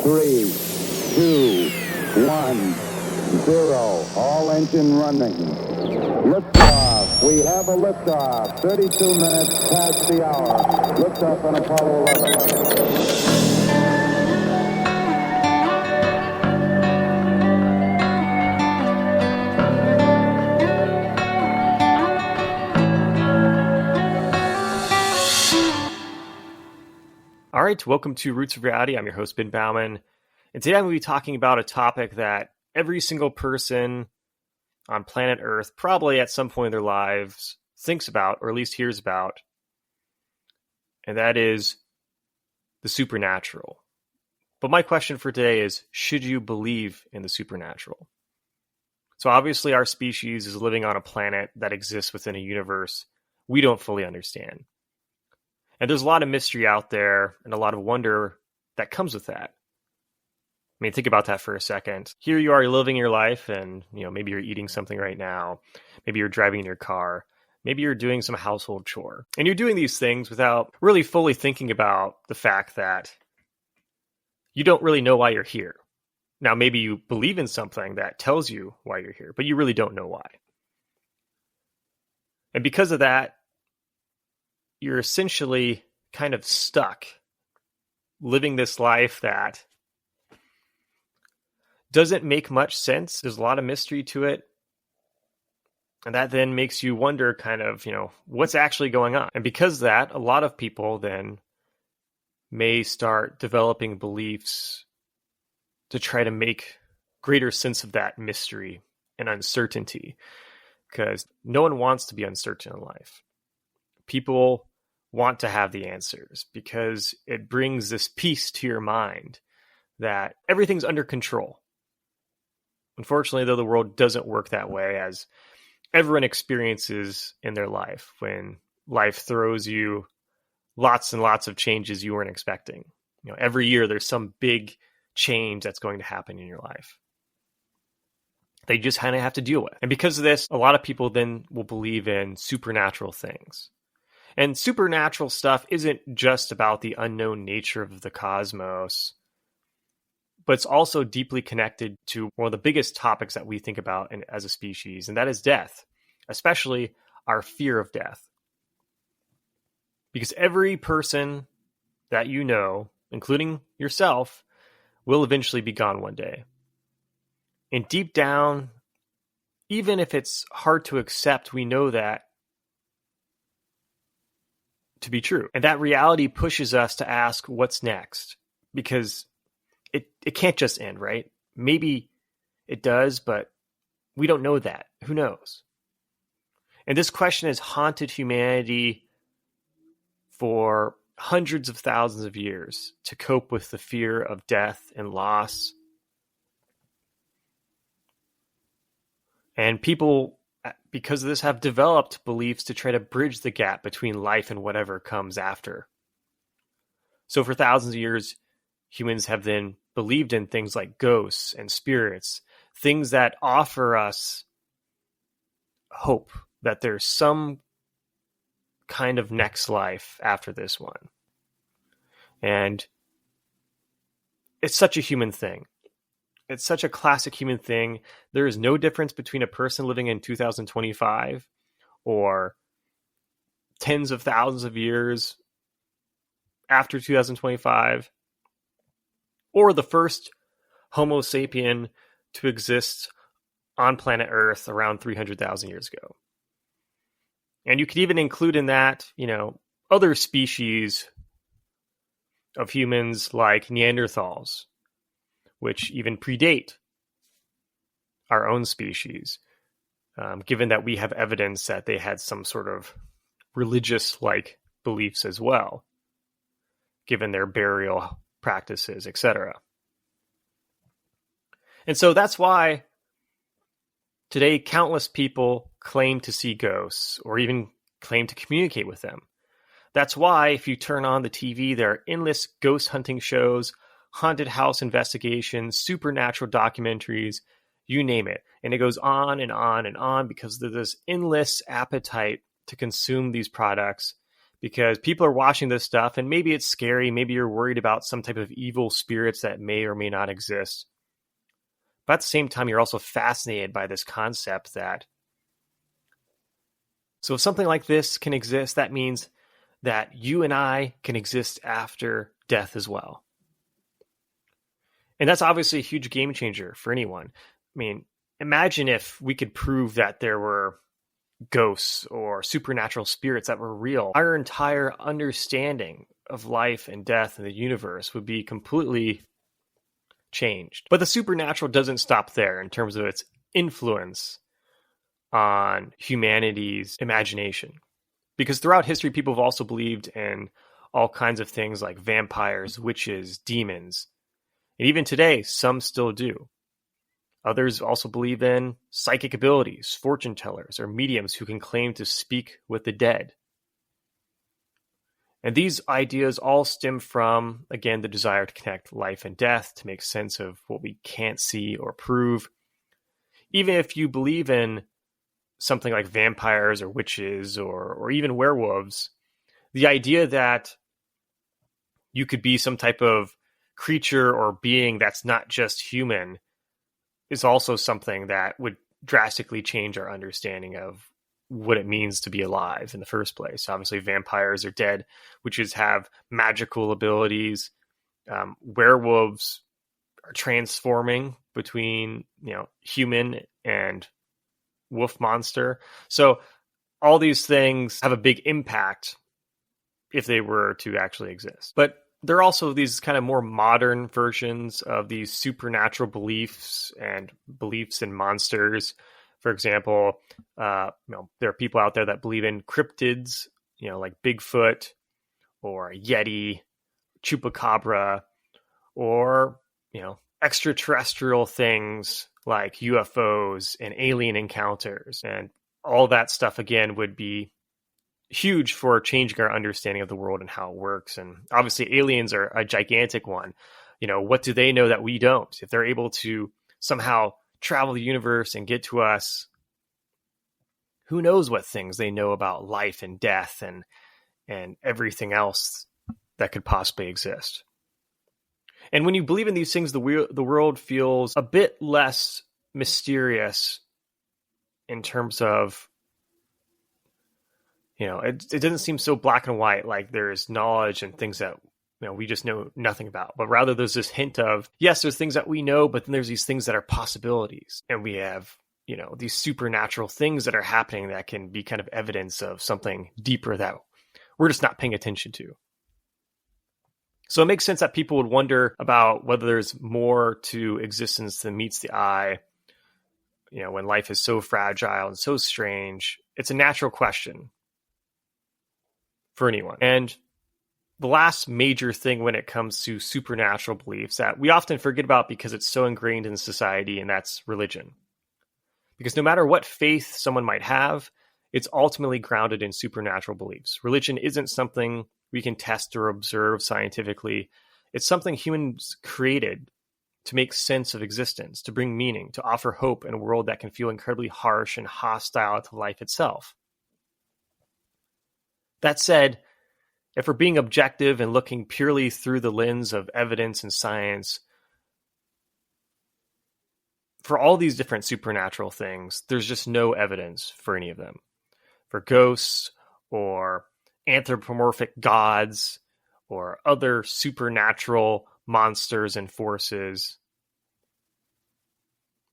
3, 2, 1, 0. All engine running. Liftoff. We have a liftoff. 32 minutes past the hour. Liftoff on Apollo 11. All right, welcome to Roots of Reality. I'm your host, Ben Baumann. And today I'm going to be talking about a topic that every single person on planet Earth, probably at some point in their lives, thinks about, or at least hears about. And that is the supernatural. But my question for today is, should you believe in the supernatural? So obviously our species is living on a planet that exists within a universe we don't fully understand. And there's a lot of mystery out there and a lot of wonder that comes with that. I mean, think about that for a second. Here you are, you're living your life, and maybe you're eating something right now. Maybe you're driving in your car. Maybe you're doing some household chore. And you're doing these things without really fully thinking about the fact that you don't really know why you're here. Now, maybe you believe in something that tells you why you're here, but you really don't know why. And because of that, you're essentially kind of stuck living this life that doesn't make much sense. There's a lot of mystery to it. And that then makes you wonder kind of, what's actually going on. And because of that, a lot of people then may start developing beliefs to try to make greater sense of that mystery and uncertainty. Because no one wants to be uncertain in life. People want to have the answers because it brings this peace to your mind that everything's under control. Unfortunately, though, the world doesn't work that way, as everyone experiences in their life when life throws you lots and lots of changes you weren't expecting. Every year there's some big change that's going to happen in your life. They just kind of have to deal with. And because of this, a lot of people then will believe in supernatural things. And supernatural stuff isn't just about the unknown nature of the cosmos, but it's also deeply connected to one of the biggest topics that we think about as a species, and that is death, especially our fear of death. Because every person that you know, including yourself, will eventually be gone one day. And deep down, even if it's hard to accept, we know that to be true. And that reality pushes us to ask what's next, because it can't just end, right? Maybe it does, but we don't know that. Who knows? And this question has haunted humanity for hundreds of thousands of years to cope with the fear of death and loss. And people, because of this, have developed beliefs to try to bridge the gap between life and whatever comes after. So for thousands of years, humans have then believed in things like ghosts and spirits, things that offer us hope that there's some kind of next life after this one. And it's such a human thing. It's such a classic human thing. There is no difference between a person living in 2025 or tens of thousands of years after 2025, or the first Homo sapien to exist on planet Earth around 300,000 years ago. And you could even include in that, other species of humans like Neanderthals, which even predate our own species, given that we have evidence that they had some sort of religious-like beliefs as well, given their burial practices, etc. And so that's why today countless people claim to see ghosts or even claim to communicate with them. That's why if you turn on the TV, there are endless ghost hunting shows, haunted house investigations, supernatural documentaries, you name it. And it goes on and on and on because there's this endless appetite to consume these products because people are watching this stuff and maybe it's scary. Maybe you're worried about some type of evil spirits that may or may not exist. But at the same time, you're also fascinated by this concept that, so if something like this can exist, that means that you and I can exist after death as well. And that's obviously a huge game changer for anyone. I mean, imagine if we could prove that there were ghosts or supernatural spirits that were real. Our entire understanding of life and death and the universe would be completely changed. But the supernatural doesn't stop there in terms of its influence on humanity's imagination. Because throughout history, people have also believed in all kinds of things like vampires, witches, demons. And even today, some still do. Others also believe in psychic abilities, fortune tellers, or mediums who can claim to speak with the dead. And these ideas all stem from, again, the desire to connect life and death, to make sense of what we can't see or prove. Even if you believe in something like vampires or witches or even werewolves, the idea that you could be some type of creature or being that's not just human is also something that would drastically change our understanding of what it means to be alive in the first place. Obviously, vampires are dead, witches have magical abilities. Werewolves are transforming between, human and wolf monster. So all these things have a big impact if they were to actually exist. But there are also these kind of more modern versions of these supernatural beliefs and beliefs in monsters. For example, there are people out there that believe in cryptids, like Bigfoot or a Yeti, Chupacabra, or, extraterrestrial things like UFOs and alien encounters. And all that stuff, again, would be huge for changing our understanding of the world and how it works. And obviously aliens are a gigantic one. What do they know that we don't? If they're able to somehow travel the universe and get to us, who knows what things they know about life and death and everything else that could possibly exist. And when you believe in these things, the world feels a bit less mysterious in terms of, it doesn't seem so black and white, like there's knowledge and things that we just know nothing about. But rather there's this hint of, yes, there's things that we know, but then there's these things that are possibilities. And we have, these supernatural things that are happening that can be kind of evidence of something deeper that we're just not paying attention to. So it makes sense that people would wonder about whether there's more to existence than meets the eye. When life is so fragile and so strange, it's a natural question for anyone. And the last major thing when it comes to supernatural beliefs that we often forget about because it's so ingrained in society, and that's religion. Because no matter what faith someone might have, it's ultimately grounded in supernatural beliefs. Religion isn't something we can test or observe scientifically. It's something humans created to make sense of existence, to bring meaning, to offer hope in a world that can feel incredibly harsh and hostile to life itself. That said, if we're being objective and looking purely through the lens of evidence and science, for all these different supernatural things, there's just no evidence for any of them. For ghosts or anthropomorphic gods or other supernatural monsters and forces.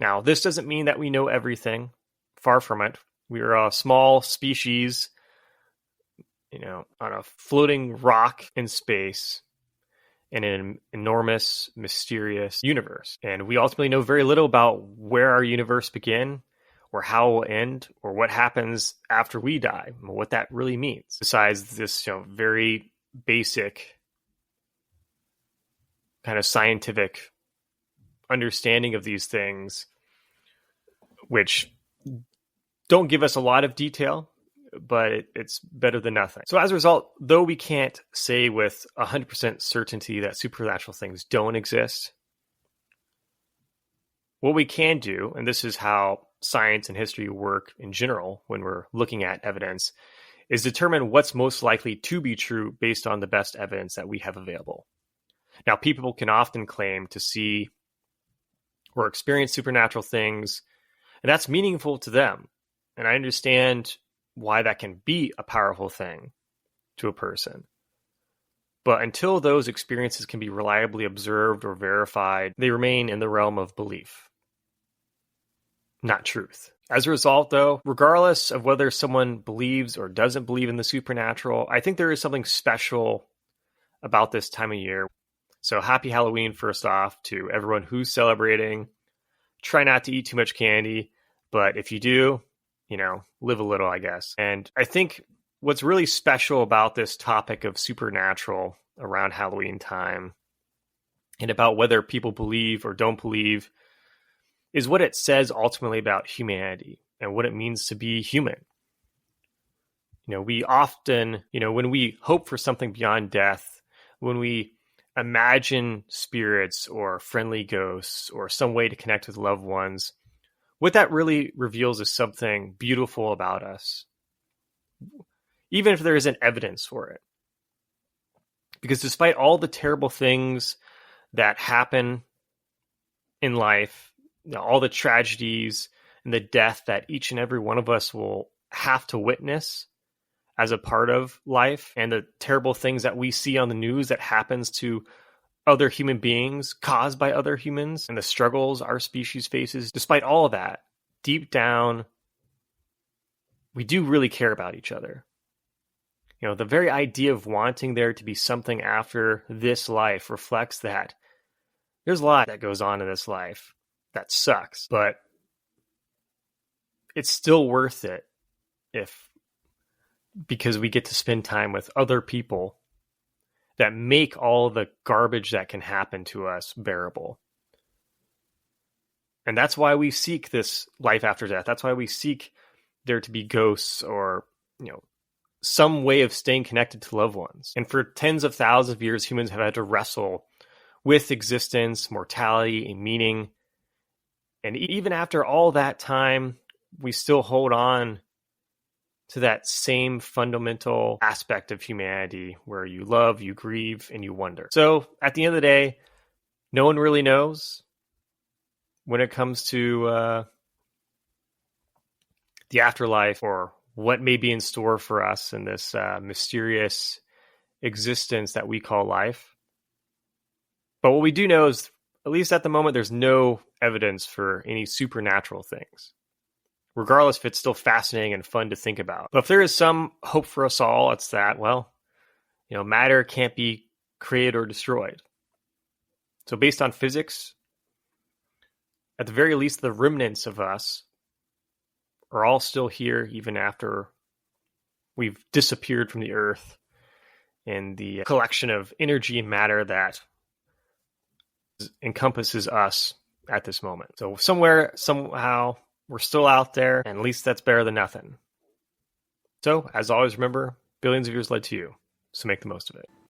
Now, this doesn't mean that we know everything. Far from it. We are a small species, on a floating rock in space in an enormous, mysterious universe. And we ultimately know very little about where our universe began, or how it will end, or what happens after we die, and what that really means. Besides this, very basic kind of scientific understanding of these things, which don't give us a lot of detail, but it's better than nothing. So as a result, though we can't say with 100% certainty that supernatural things don't exist, what we can do, and this is how science and history work in general when we're looking at evidence, is determine what's most likely to be true based on the best evidence that we have available. Now, people can often claim to see or experience supernatural things, and that's meaningful to them. And I understand why that can be a powerful thing to a person. But until those experiences can be reliably observed or verified, they remain in the realm of belief, not truth. As a result, though, regardless of whether someone believes or doesn't believe in the supernatural, I think there is something special about this time of year. So happy Halloween, first off, to everyone who's celebrating. Try not to eat too much candy, but if you do, live a little, I guess. And I think what's really special about this topic of supernatural around Halloween time and about whether people believe or don't believe is what it says ultimately about humanity and what it means to be human. We often, when we hope for something beyond death, when we imagine spirits or friendly ghosts or some way to connect with loved ones, what that really reveals is something beautiful about us, even if there isn't evidence for it. Because despite all the terrible things that happen in life, all the tragedies and the death that each and every one of us will have to witness as a part of life, and the terrible things that we see on the news that happens to other human beings caused by other humans, and the struggles our species faces, despite all of that, deep down, we do really care about each other. The very idea of wanting there to be something after this life reflects that there's a lot that goes on in this life that sucks, but it's still worth it because we get to spend time with other people that make all the garbage that can happen to us bearable. And that's why we seek this life after death. That's why we seek there to be ghosts or, some way of staying connected to loved ones. And for tens of thousands of years, humans have had to wrestle with existence, mortality, and meaning. And even after all that time, we still hold on to that same fundamental aspect of humanity where you love, you grieve, and you wonder. So at the end of the day, no one really knows when it comes to the afterlife or what may be in store for us in this mysterious existence that we call life. But what we do know is, at least at the moment, there's no evidence for any supernatural things. Regardless if it's still fascinating and fun to think about. But if there is some hope for us all, it's that, matter can't be created or destroyed. So based on physics, at the very least, the remnants of us are all still here even after we've disappeared from the earth in the collection of energy and matter that encompasses us at this moment. So somewhere, somehow, we're still out there, and at least that's better than nothing. So, as always, remember, billions of years led to you, so make the most of it.